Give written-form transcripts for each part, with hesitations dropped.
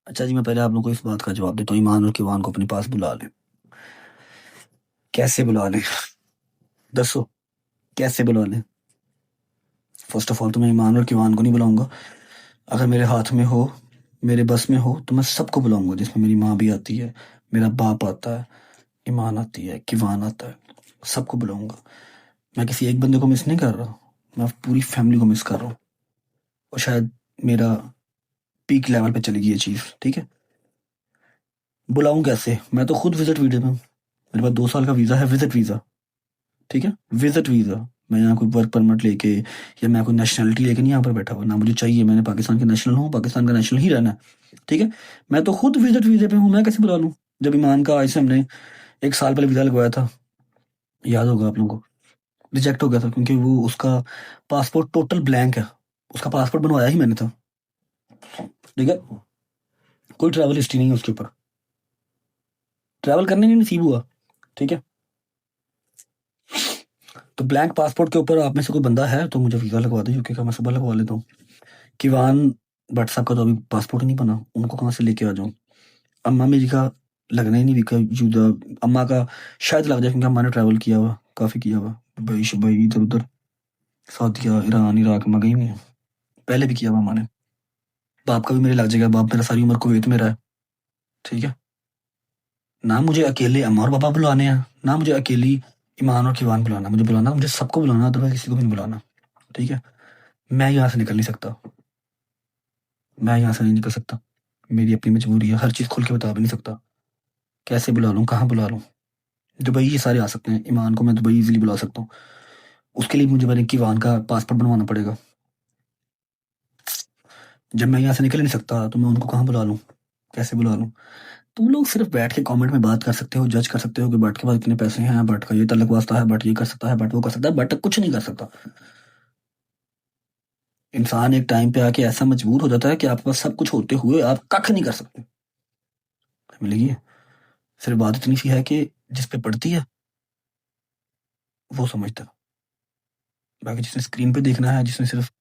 अच्छा जी, मैं पहले आप लोगों को इस बात का जवाब देता हूँ, ईमान और किवान को अपने पास बुला लें। कैसे बुला लें? दसो, कैसे बुला लें? फर्स्ट ऑफ ऑल तो मैं ईमान और किवान को नहीं बुलाऊंगा। अगर मेरे हाथ में हो, मेरे बस में हो, तो मैं सबको बुलाऊंगा, जिसमें मेरी माँ भी आती है, मेरा बाप आता है, ईमान आती है, किवान आता है, सबको बुलाऊंगा। मैं किसी एक बंदे को मिस नहीं कर रहा, मैं पूरी फैमिली को मिस कर रहा हूँ। और शायद मेरा पीक लेवल पे चली गई ये चीज़, ठीक है। बुलाऊं कैसे? मैं तो खुद विजिट वीजा में हूँ। मेरे पास 2 साल का वीज़ा है, विजिट वीज़ा, ठीक है, विजिट वीज़ा। मैं यहाँ कोई वर्क परमिट लेके या मैं कोई नेशनलिटी लेके नहीं यहाँ पर बैठा हुआ, ना मुझे चाहिए। मैंने पाकिस्तान के नेशनल हूँ, पाकिस्तान का नेशनल ही रहना है, ठीक है। मैं तो खुद विजिट वीज़े पे हूँ, मैं कैसे बुला लूँ? जब ईमान का ऐसे हमने 1 साल पहले वीज़ा लगवाया था, याद होगा आप लोगों को, रिजेक्ट हो गया था क्योंकि वो उसका पासपोर्ट टोटल ब्लैंक है। उसका पासपोर्ट बनवाया ही मैंने था, ठीक है। कोई ट्रैवल हिस्ट्री नहीं है उसके ऊपर, ट्रैवल करने नहीं नसीब हुआ, ठीक है। तो ब्लैंक पासपोर्ट के ऊपर आप में से कोई बंदा है तो मुझे वीज़ा लगवा दो यूके का, मैं सुबह लगवा लेता हूँ। किवान भट्ट साहब का तो अभी पासपोर्ट ही नहीं बना, उनको कहाँ से लेके आ जाऊँ? अम्मा मेरी का लगना ही नहीं बिका यूदा। अम्मा का शायद लग जाए क्योंकि अम्मा ने ट्रैवल किया हुआ, काफ़ी किया हुआ, दुबई शुबई इधर उधर, सऊदीया, ईरान, इराक में गई हुई है, पहले भी किया हुआ अम्मा ने। बाप का भी मेरे लग जाएगा, बाप मेरा सारी उम्र कुवैत में रहा है, ठीक है। ना मुझे अकेले अम्मा और पापा बुलाने हैं, ना मुझे अकेली ईमान और किवान बुलाना, मुझे बुलाना, मुझे सबको बुलाना, अदरवाइज किसी को भी नहीं बुलाना, ठीक है। मैं यहाँ से निकल नहीं सकता, मैं यहाँ से नहीं निकल सकता, मेरी अपनी मजबूरी है, हर चीज़ खुल के बता भी नहीं सकता। कैसे बुला लूँ, कहाँ बुला लूँ? दुबई ये सारे आ सकते हैं, ईमान को मैं दुबई इजीली बुला सकता हूँ। उसके लिए मुझे मैंने किवान का पासपोर्ट बनवाना पड़ेगा। जब मैं यहाँ से निकल नहीं सकता तो मैं उनको कहाँ बुला लूँ, कैसे बुला लूँ? तुम लोग सिर्फ बैठ के कमेंट में बात कर सकते हो, जज कर सकते हो कि बट के पास इतने पैसे हैं, बट का ये तलक वास्ता है, बट ये कर सकता है, बट वो कर सकता है, बट कुछ नहीं कर सकता। इंसान एक टाइम पे आके ऐसा मजबूर हो जाता है कि आपके पास सब कुछ होते हुए आप कख नहीं कर सकते। मिलेगी। सिर्फ बात इतनी सी है कि जिस पे पड़ती है वो समझता है, बाकी जिसने स्क्रीन पे देखना है, जिसने सिर्फ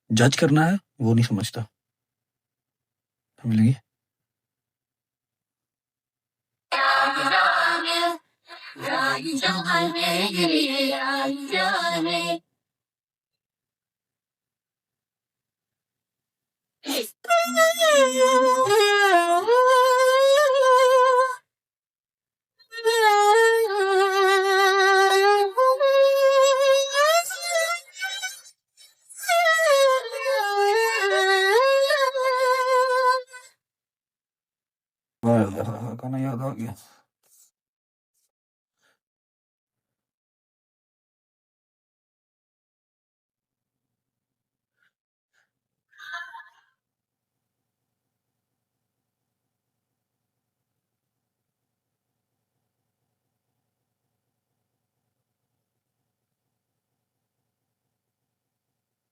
जज करना है, वो नहीं समझता। मिलेगी। गाना याद आ गया।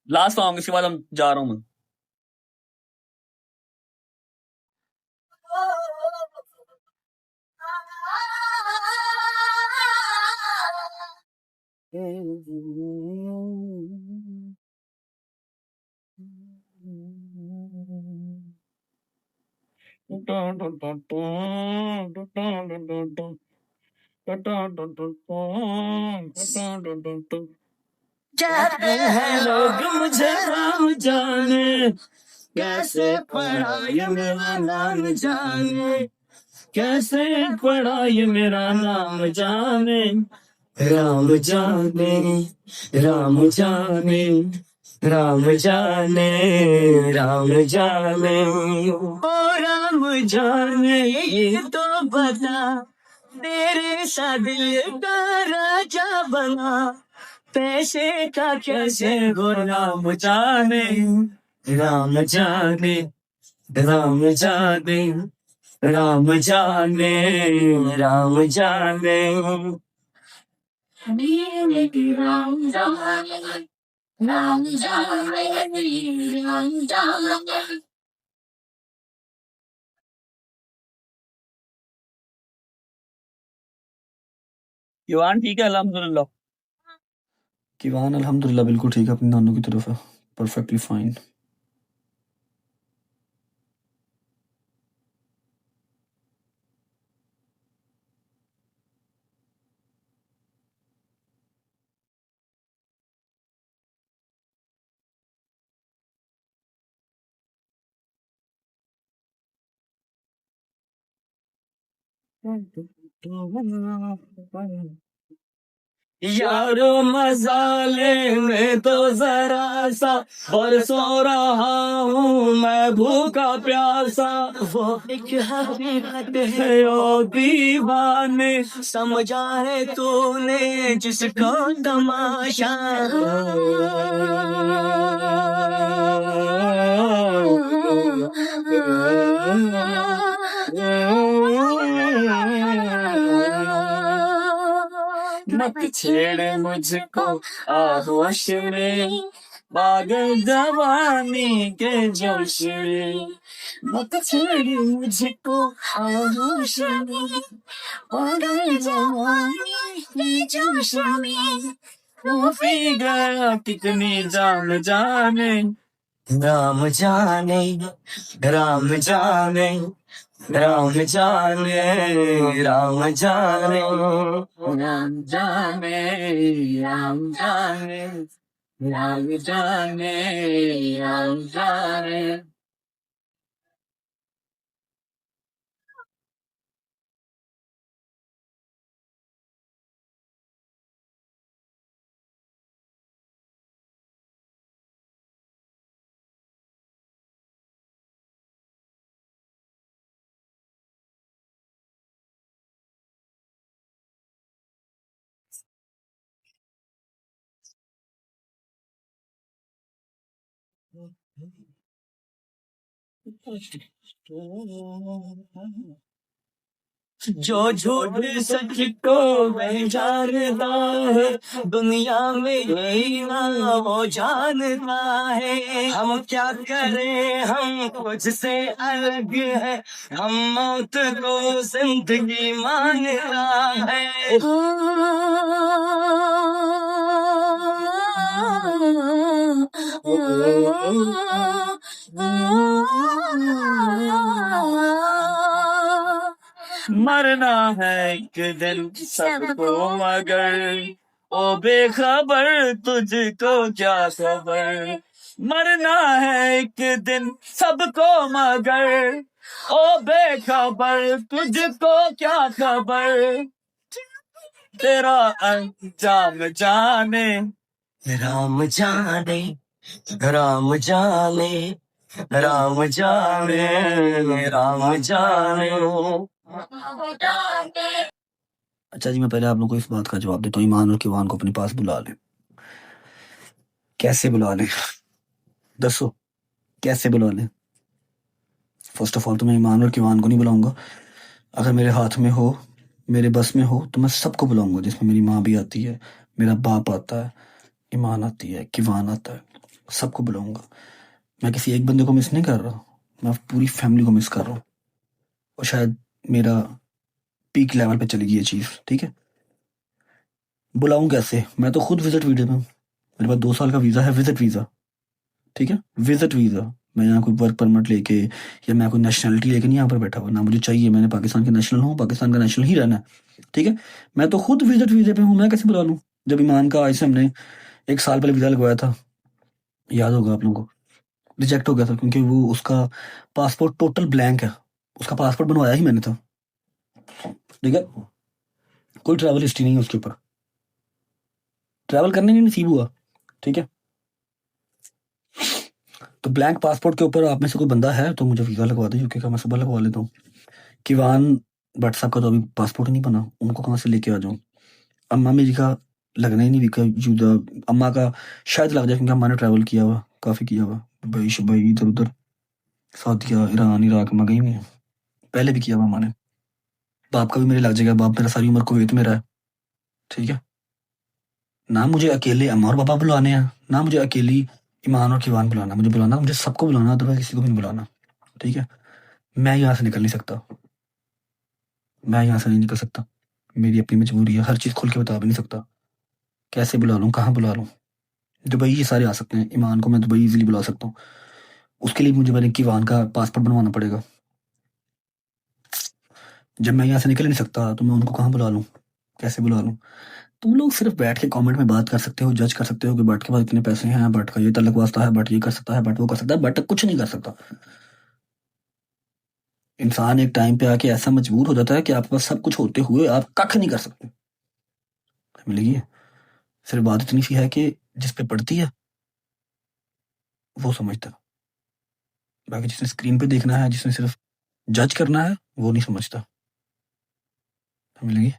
लास्ट सॉन्ग, इसके बाद हम जा रहा हूँ मैं। कहते हैं लोग मुझे नाम जाने, कैसे पढ़ा ये मेरा नाम जाने, कैसे पढ़ा ये मेरा नाम जाने, राम जाने, राम जाने, राम जाने, राम जाने, ओ राम जाने, ये तो बता तेरे साथ दिल का राजा बना, पैसे का कैसे हो राम जाने, राम जाने, राम जाने, राम जाने, राम जाने, राम जाने, राम जाने, राम जाने। किवान ठीक है अल्हम्दुलिल्लाह। किवान अल्हम्दुलिल्लाह बिल्कुल ठीक है, अपनी नानों की तरफ है, परफेक्टली फाइन। यारो मजा लेने तो जरा सा, बरसों रहा हूँ मैं भूखा प्यासा। वो एक हकीकत है ओ दीवाने, समझा है तूने जिसको तमाशा। मत छेड़ मुझको आहोश में, पागल जवानी के जोश में। मत छेड़ मुझको आहोश में, पागल जवानी के जोश में। वो पी गया कितनी जान जाने, राम जाने, राम जाने, राम जाने, राम जाने, राम जाने, राम जाने, राम जाने, राम जाने। जो झूठ सच को वह जानता है, दुनिया में यही ना वो जानता है। हम क्या करें हम कुछ से अलग है, हम मौत को जिंदगी मान रहा है। मरना है एक दिन सबको मगर, ओ बेखबर तुझको क्या खबर। मरना है एक दिन सबको मगर, ओ बेखबर तुझको क्या खबर। तेरा अंजाम जाने, राम जाने, राम जाने, राम जाने, राम जाने। अच्छा जी, मैं पहले आप लोगों को इस बात का जवाब देता हूँ, ईमान और किवान को अपने पास बुला लें। कैसे बुला लें? दसो कैसे बुला लें? फर्स्ट ऑफ ऑल तो मैं ईमान और किवान को नहीं बुलाऊंगा। अगर मेरे हाथ में हो, मेरे बस में हो, तो मैं सबको बुलाऊंगा, जिसमें मेरी माँ भी आती है, मेरा बाप आता है, ईमान आती है, किवान आता है, सबको बुलाऊंगा। मैं किसी एक बंदे को मिस नहीं कर रहा, मैं पूरी फैमिली को मिस कर रहा हूँ। और शायद मेरा पीक लेवल पे चली गई ये चीज़, ठीक है। बुलाऊं कैसे? मैं तो खुद विजिट वीजा में हूँ, मेरे पास 2 साल का वीज़ा है, विजिट वीज़ा, ठीक है, विजिट वीज़ा। मैं यहाँ कोई वर्क परमिट लेके या मैं कोई नेशनलिटी लेके नहीं यहाँ पर बैठा हुआ, ना मुझे चाहिए। मैंने पाकिस्तान के नेशनल हूँ, पाकिस्तान का नेशनल ही रहना है, ठीक है। मैं तो खुद विजिट वीज़े पे हूँ, मैं कैसे बुला लूँ? जब ईमान का आज से हमने 1 साल पहले वीज़ा लगवाया था, याद होगा आप लोगों को, रिजेक्ट हो गया था क्योंकि वो उसका पासपोर्ट टोटल ब्लैंक है। उसका पासपोर्ट बनवाया ही मैंने था, ठीक है, कोई ट्रैवल हिस्ट्री नहीं है उसके ऊपर, ट्रैवल करने नहीं नसीब हुआ, ठीक है। तो ब्लैंक पासपोर्ट के ऊपर आप में से कोई बंदा है तो मुझे वीज़ा लगवा दे, यूके का, मैं सुबह लगवा लेता हूँ। किवान भट्ट साहब का तो अभी पासपोर्ट ही नहीं बना, उनको कहाँ से लेके आ जाऊँ? अम्मा मेरी का लगना ही नहीं, विका जुदा। अम्मा का शायद लग जाए क्योंकि अम्मा ने ट्रैवल किया हुआ, काफ़ी किया हुआ, दुबई शुबई इधर उधर, सऊदीया, ईरान, इराक में गई हुई है, पहले भी किया हुआ अम्मा ने। बाप का भी मेरे लग जाएगा, बाप मेरा सारी उम्र कुवैत में रहा है, ठीक है। ना मुझे अकेले अम्मा और पापा बुलाने हैं, ना मुझे अकेली ईमान और किवान बुलाना, मुझे बुलाना, मुझे सबको बुलाना, अदरवाइज किसी को भी नहीं बुलाना, ठीक है। मैं यहाँ से निकल नहीं सकता, मैं यहाँ से नहीं निकल सकता, मेरी अपनी मजबूरी है, हर चीज़ खुल के बता भी नहीं सकता। कैसे बुला लूँ, कहाँ बुला लूँ? दुबई ये सारे आ सकते हैं, ईमान को मैं दुबई इजीली बुला सकता हूँ, उसके लिए मुझे पहले किवान का पासपोर्ट बनवाना पड़ेगा। जब मैं यहाँ से निकल नहीं सकता तो मैं उनको कहाँ बुला लूँ, कैसे बुला लूँ? तुम लोग सिर्फ बैठ के कमेंट में बात कर सकते हो, जज कर सकते हो कि बट के पास इतने पैसे हैं, बट का ये तलक वास्ता है, बट ये कर सकता है, बट वो कर सकता है, बट कुछ नहीं कर सकता। इंसान एक टाइम पे आके ऐसा मजबूर हो जाता है कि आपके पास सब कुछ होते हुए आप कख नहीं कर सकते। मिलेगी। सिर्फ बात इतनी सी है कि जिस पे पड़ती है वो समझता है, बाकी जिसने स्क्रीन पे देखना है, जिसने सिर्फ जज करना है, वो नहीं समझता। मिलेगी।